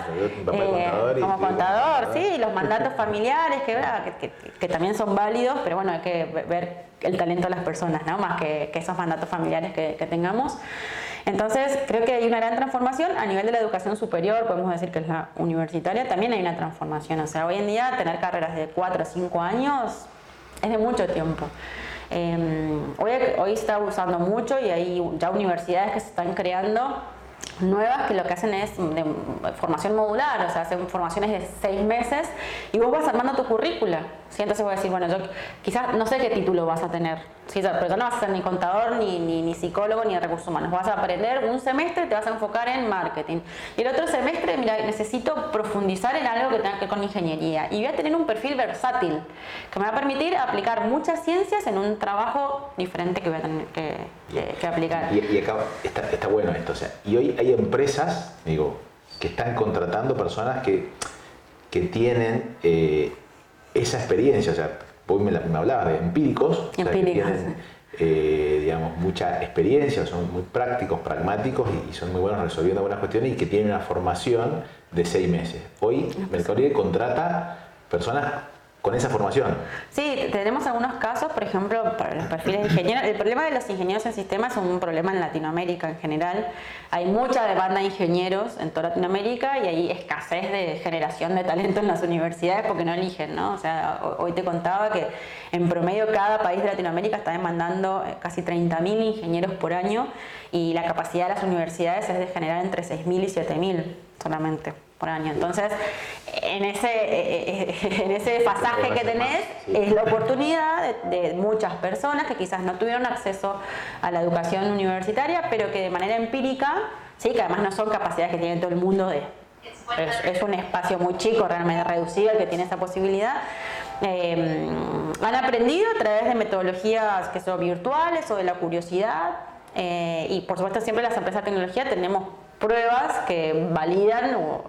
como contador, sí, los mandatos familiares, que también son válidos, pero bueno, hay que ver el talento de las personas, ¿no? Más que esos mandatos familiares que tengamos. Entonces, creo que hay una gran transformación a nivel de la educación superior, podemos decir que es la universitaria, también hay una transformación. O sea, hoy en día tener carreras de 4 o 5 años es de mucho tiempo. Hoy se está usando mucho, y hay ya universidades que se están creando nuevas, que lo que hacen es de formación modular, o sea, hacen formaciones de 6 meses y vos vas armando tu currícula, ¿sí? Entonces voy a decir, bueno, yo quizás no sé qué título vas a tener, ¿sí? Pero ya no vas a ser ni contador, ni psicólogo, ni de recursos humanos. Vas a aprender un semestre, te vas a enfocar en marketing, y el otro semestre, mira, necesito profundizar en algo que tenga que ver con ingeniería, y voy a tener un perfil versátil que me va a permitir aplicar muchas ciencias en un trabajo diferente que voy a tener que aplicar. Y acá está bueno esto, o sea, y hoy hay empresas, digo, que están contratando personas que tienen esa experiencia, o sea, vos me hablabas de empíricos, o sea, que tienen, digamos, mucha experiencia, son muy prácticos, pragmáticos y son muy buenos resolviendo buenas cuestiones, y que tienen una formación de 6 meses. Hoy Mercado Libre contrata personas con esa formación. Sí, tenemos algunos casos, por ejemplo, para los perfiles de ingenieros. El problema de los ingenieros en sistemas es un problema en Latinoamérica en general. Hay mucha demanda de ingenieros en toda Latinoamérica y hay escasez de generación de talento en las universidades porque no eligen, ¿no? O sea, hoy te contaba que en promedio cada país de Latinoamérica está demandando casi 30.000 ingenieros por año y la capacidad de las universidades es de generar entre 6.000 y 7.000 solamente por año. Entonces, en ese pasaje que tenés, es la oportunidad de muchas personas que quizás no tuvieron acceso a la educación universitaria, pero que de manera empírica, sí, que además no son capacidades que tiene todo el mundo es un espacio muy chico, realmente reducido, el que tiene esa posibilidad. Han aprendido a través de metodologías que son virtuales o de la curiosidad, y por supuesto siempre las empresas de tecnología tenemos pruebas que validan o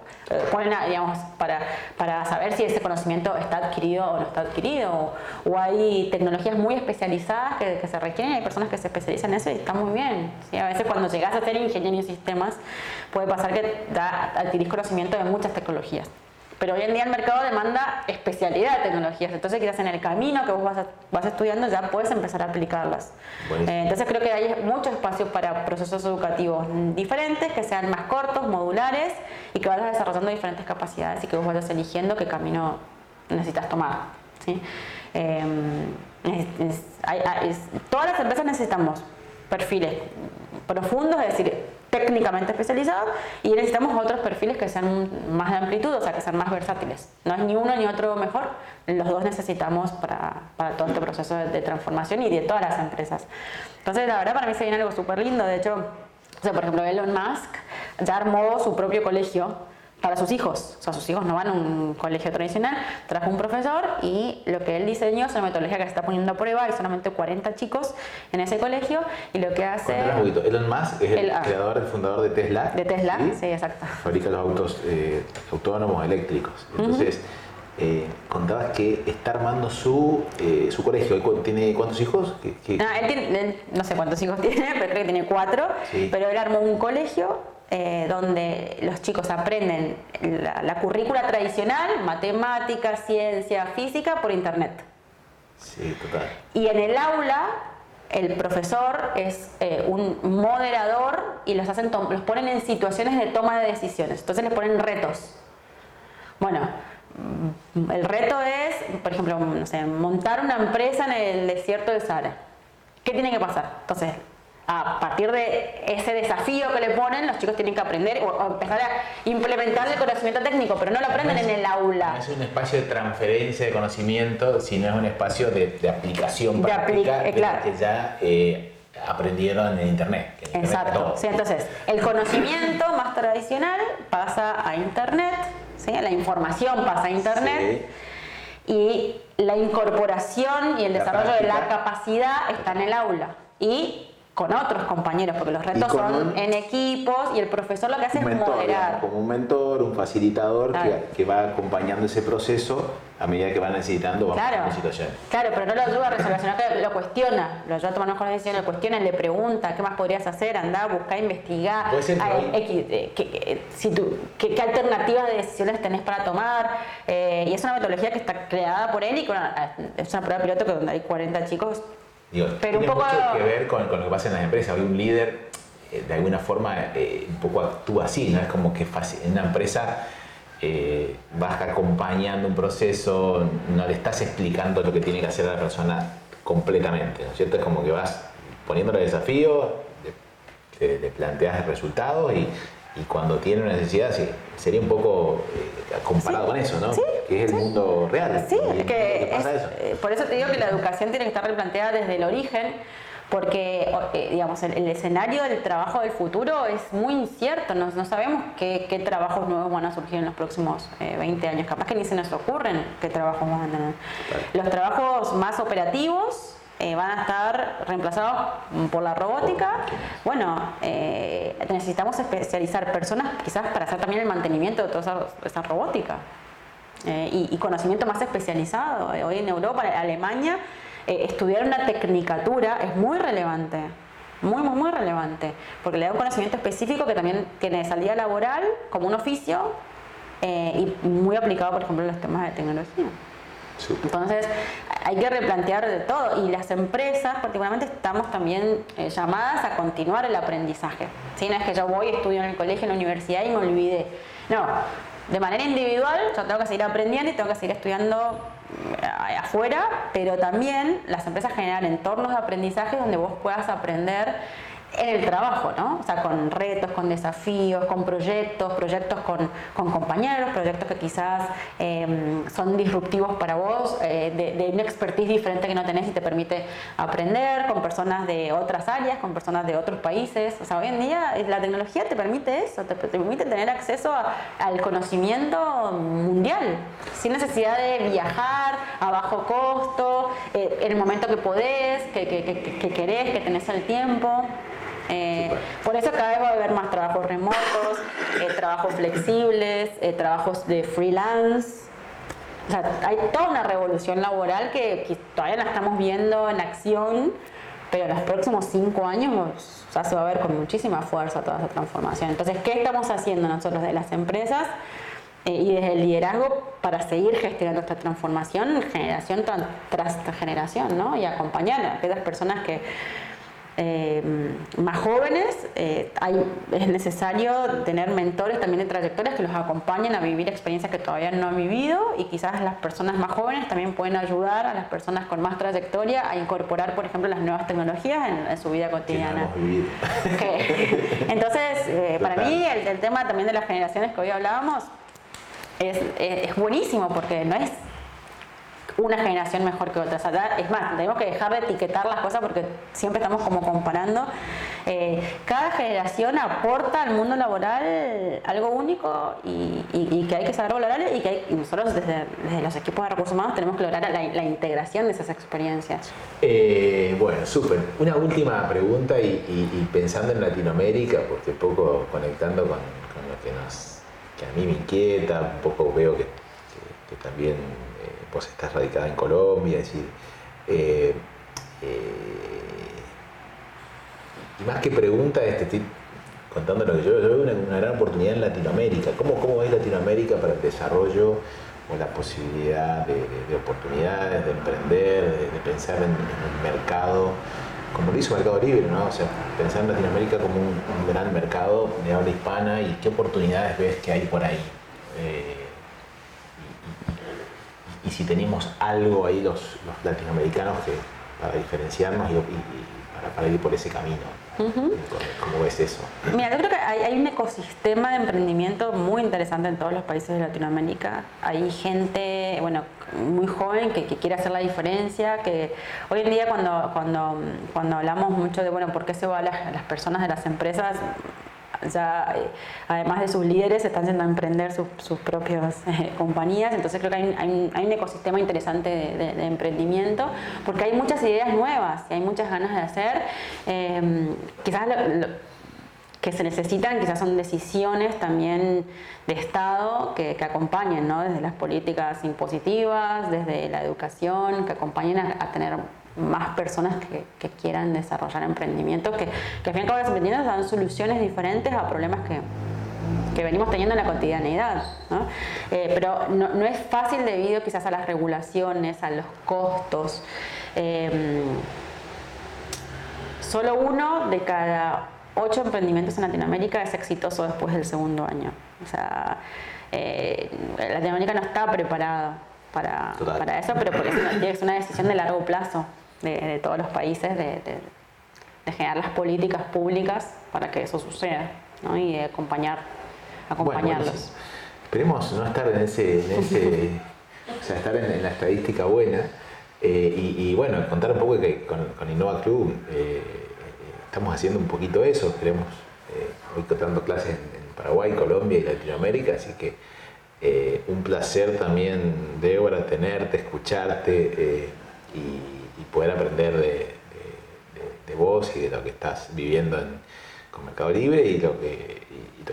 ponen, digamos, para saber si ese conocimiento está adquirido o no está adquirido, o hay tecnologías muy especializadas que se requieren, hay personas que se especializan en eso y está muy bien, ¿sí? A veces cuando llegas a ser ingeniero en sistemas puede pasar que adquirís conocimiento de muchas tecnologías. Pero hoy en día el mercado demanda especialidad de tecnologías, entonces quizás en el camino que vos vas estudiando ya puedes empezar a aplicarlas. Entonces creo que hay mucho espacio para procesos educativos diferentes, que sean más cortos, modulares y que vayas desarrollando diferentes capacidades y que vos vayas eligiendo qué camino necesitas tomar, ¿sí? Todas las empresas necesitamos perfiles profundos, es decir, técnicamente especializados, y necesitamos otros perfiles que sean más de amplitud, o sea, que sean más versátiles. No es ni uno ni otro mejor, los dos necesitamos para todo este proceso de transformación y de todas las empresas. Entonces, la verdad, para mí se viene algo súper lindo. De hecho, o sea, por ejemplo, Elon Musk ya armó su propio colegio para sus hijos. O sea, sus hijos no van a un colegio tradicional, trajo un profesor y lo que él diseñó es una metodología que se está poniendo a prueba. Hay solamente 40 chicos en ese colegio y lo que hace... Cuéntanos un poquito. Elon Musk es el creador, el fundador de Tesla. De Tesla, sí, exacto. Fabrica los autos autónomos eléctricos. Entonces, contabas que está armando su colegio. ¿Tiene cuántos hijos? Él no sé cuántos hijos tiene, pero creo que tiene 4. Sí. Pero él armó un colegio donde los chicos aprenden la currícula tradicional, matemáticas, ciencia, física, por internet. Sí, total. Y en el aula, el profesor es un moderador y los ponen en situaciones de toma de decisiones. Entonces les ponen retos. Bueno, el reto es, por ejemplo, no sé, montar una empresa en el desierto del Sahara. ¿Qué tiene que pasar? Entonces, a partir de ese desafío que le ponen, los chicos tienen que aprender o empezar a implementar el conocimiento técnico, pero no lo aprenden en el aula. No es un espacio de transferencia de conocimiento, sino es un espacio de aplicación práctica claro. Que ya aprendieron en Internet. Exacto. Sí, entonces, el conocimiento más tradicional pasa a Internet, ¿sí? La información pasa a Internet. Sí. Y la incorporación y el desarrollo de la capacidad está en el aula. Y con otros compañeros, porque los retos son en equipos y el profesor lo que hace es moderar. Como un mentor, un facilitador que va acompañando ese proceso a medida que va necesitando claro, situaciones. Claro, pero no lo ayuda a resolver, sino que lo cuestiona, lo ayuda a tomar mejores decisiones, lo cuestiona, le pregunta qué más podrías hacer, andá, buscá, investigar, qué alternativas de decisiones tenés para tomar, y es una metodología que está creada por él y es una prueba piloto donde hay 40 chicos. Digo, pero tiene mucho que ver con lo que pasa en las empresas. Hoy un líder, de alguna forma, un poco actúa así, ¿no? Es como que en una empresa vas acompañando un proceso, no le estás explicando lo que tiene que hacer a la persona completamente, ¿no es cierto? Es como que vas poniéndole desafíos, le planteas el resultado y cuando tiene una necesidad, sería un poco comparado con eso, ¿no? Sí, que es el mundo real. Sí, por eso te digo que la educación tiene que estar replanteada desde el origen, porque digamos, el escenario del trabajo del futuro es muy incierto, no sabemos qué trabajos nuevos van a surgir en los próximos 20 años, capaz que ni se nos ocurren qué trabajos van a tener. Los trabajos más operativos van a estar reemplazados por la robótica. Bueno, necesitamos especializar personas quizás para hacer también el mantenimiento de toda esa robótica y conocimiento más especializado. Hoy en Europa, en Alemania, estudiar una tecnicatura es muy relevante, muy relevante, porque le da un conocimiento específico que también tiene salida laboral como un oficio y muy aplicado, por ejemplo, en los temas de tecnología. Entonces hay que replantear de todo, y las empresas particularmente estamos también llamadas a continuar el aprendizaje. ¿Sí? No es que yo voy, estudio en el colegio, en la universidad y me olvidé. No, de manera individual yo tengo que seguir aprendiendo y tengo que seguir estudiando afuera, pero también las empresas generan entornos de aprendizaje donde vos puedas aprender en el trabajo, ¿no? O sea, con retos, con desafíos, con proyectos con compañeros, proyectos que quizás son disruptivos para vos, de una expertise diferente que no tenés y te permite aprender, con personas de otras áreas, con personas de otros países. O sea, hoy en día la tecnología te permite eso, te permite tener acceso al conocimiento mundial, sin necesidad de viajar a bajo costo, en el momento que podés, que querés, que tenés el tiempo. Por eso cada vez va a haber más trabajos remotos, trabajos flexibles, trabajos de freelance. O sea, hay toda una revolución laboral que todavía la estamos viendo en acción, pero en los próximos 5 años ya se va a ver con muchísima fuerza toda esa transformación. Entonces, ¿qué estamos haciendo nosotros de las empresas y desde el liderazgo para seguir gestionando esta transformación generación tras generación, ¿no? Y acompañar a aquellas personas que más jóvenes, es necesario tener mentores también de trayectorias que los acompañen a vivir experiencias que todavía no han vivido, y quizás las personas más jóvenes también pueden ayudar a las personas con más trayectoria a incorporar, por ejemplo, las nuevas tecnologías en su vida cotidiana. Okay. Entonces, para mí el tema también de las generaciones que hoy hablábamos es buenísimo, porque no es una generación mejor que otra. O sea, es más, tenemos que dejar de etiquetar las cosas porque siempre estamos como comparando. Cada generación aporta al mundo laboral algo único y que hay que saber valorar, y nosotros desde los equipos de recursos humanos tenemos que lograr la integración de esas experiencias. Bueno, súper. Una última pregunta y pensando en Latinoamérica, porque un poco conectando con lo que a mí me inquieta, un poco veo que también vos estás radicada en Colombia, es decir, y más que pregunta, estoy contando lo que yo veo una gran oportunidad en Latinoamérica. ¿Cómo ves Latinoamérica para el desarrollo o la posibilidad de oportunidades, de emprender, de pensar en el mercado, como lo hizo Mercado Libre, ¿no? O sea, pensar en Latinoamérica como un gran mercado de habla hispana, y qué oportunidades ves que hay por ahí? Y si tenemos algo ahí los latinoamericanos para diferenciarnos y para ir por ese camino. ¿Cómo ves eso? Mira, yo creo que hay un ecosistema de emprendimiento muy interesante en todos los países de Latinoamérica. Hay gente, bueno, muy joven que quiere hacer la diferencia, que hoy en día cuando hablamos mucho de, bueno, por qué se van las personas de las empresas, ya además de sus líderes están yendo a emprender sus propias compañías. Entonces creo que hay un ecosistema interesante de emprendimiento, porque hay muchas ideas nuevas y hay muchas ganas de hacer. Quizás lo que se necesitan quizás son decisiones también de Estado que acompañen, ¿no? Desde las políticas impositivas, desde la educación, que acompañen a tener más personas que quieran desarrollar emprendimientos, que al fin y al cabo los emprendimientos dan soluciones diferentes a problemas que venimos teniendo en la cotidianidad, ¿no? Pero no es fácil debido quizás a las regulaciones, a los costos. Solo 1 de cada 8 emprendimientos en Latinoamérica es exitoso después del segundo año. O sea, Latinoamérica no está preparada para eso, pero por eso es una decisión de largo plazo de todos los países de generar las políticas públicas para que eso suceda, ¿no? Y de acompañarlos. Bueno, esperemos no estar en ese o sea, estar en la estadística buena, y bueno, contar un poco que con Innova Club estamos haciendo un poquito eso. Queremos hoy dando clases en Paraguay, Colombia y Latinoamérica, así que un placer también, Débora, tenerte, escucharte y poder aprender de vos y de lo que estás viviendo con Mercado Libre y lo que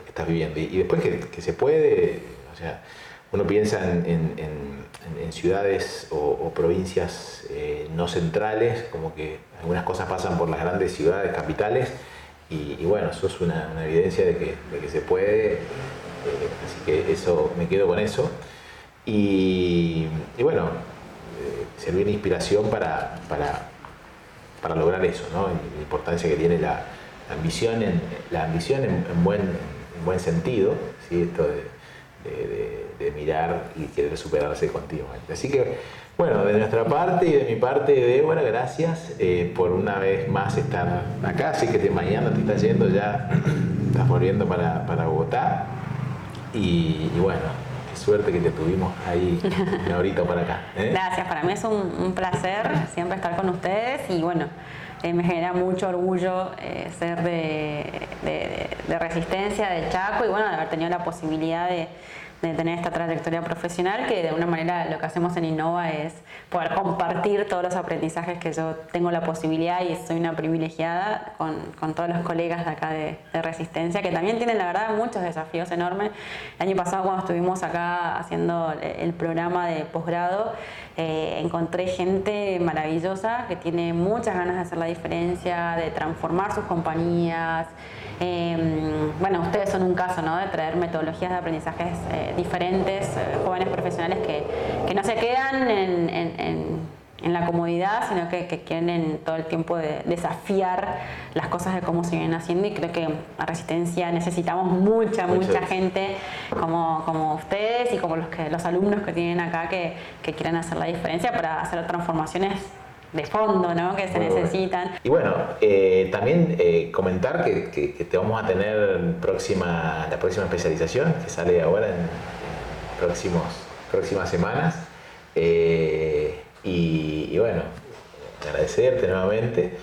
estás viviendo. Y después que se puede, o sea, uno piensa en ciudades o provincias no centrales, como que algunas cosas pasan por las grandes ciudades, capitales, y bueno, eso es una evidencia de que se puede. Así que me quedo con eso. Y bueno, servir de inspiración para lograr eso, ¿no? La importancia que tiene la ambición en buen sentido, ¿sí? Esto de mirar y querer superarse continuamente. Así que, bueno, de nuestra parte y de mi parte, Débora, gracias por una vez más estar acá. Así que mañana te estás yendo ya, estás volviendo para Bogotá. Y bueno, qué suerte que te tuvimos ahí una horita para acá. Gracias, para mí es un placer siempre estar con ustedes y bueno, me genera mucho orgullo ser de Resistencia, del Chaco y bueno, de haber tenido la posibilidad de tener esta trayectoria profesional, que de alguna manera lo que hacemos en Innova es poder compartir todos los aprendizajes que yo tengo la posibilidad y soy una privilegiada con todos los colegas de acá de Resistencia, que también tienen la verdad muchos desafíos enormes. El año pasado cuando estuvimos acá haciendo el programa de posgrado, encontré gente maravillosa que tiene muchas ganas de hacer la diferencia, de transformar sus compañías. Bueno, ustedes son un caso, ¿no?, de traer metodologías de aprendizajes diferentes, jóvenes profesionales que no se quedan en la comodidad, sino que quieren todo el tiempo desafiar las cosas de cómo se vienen haciendo, y creo que a Resistencia necesitamos mucha gente como ustedes y como los alumnos que tienen acá que quieran hacer la diferencia para hacer transformaciones de fondo, ¿no?, que se necesitan. Y bueno, también comentar que te vamos a tener la próxima especialización que sale ahora en próximas semanas. Y bueno, agradecerte nuevamente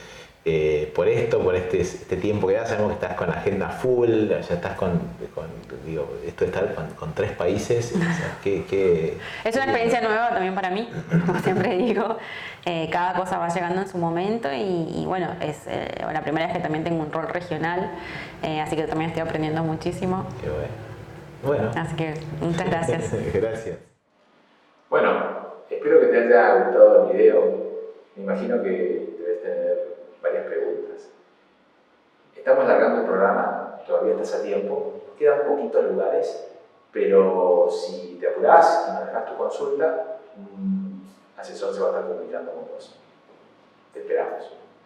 por este tiempo que das. Sabemos que estás con la agenda full, ya estás esto de estar con 3 países. O sea, es una experiencia nueva también para mí, como siempre digo. Cada cosa va llegando en su momento y bueno, es la primera vez que también tengo un rol regional, así que también estoy aprendiendo muchísimo. Qué bueno. Así que muchas gracias. Gracias. Bueno, espero que te haya gustado el video. Me imagino que debes tener varias preguntas. Estamos largando el programa, todavía estás a tiempo. Quedan poquitos lugares, pero si te apurás y manejas tu consulta, un asesor se va a estar comunicando con vos. Te esperamos.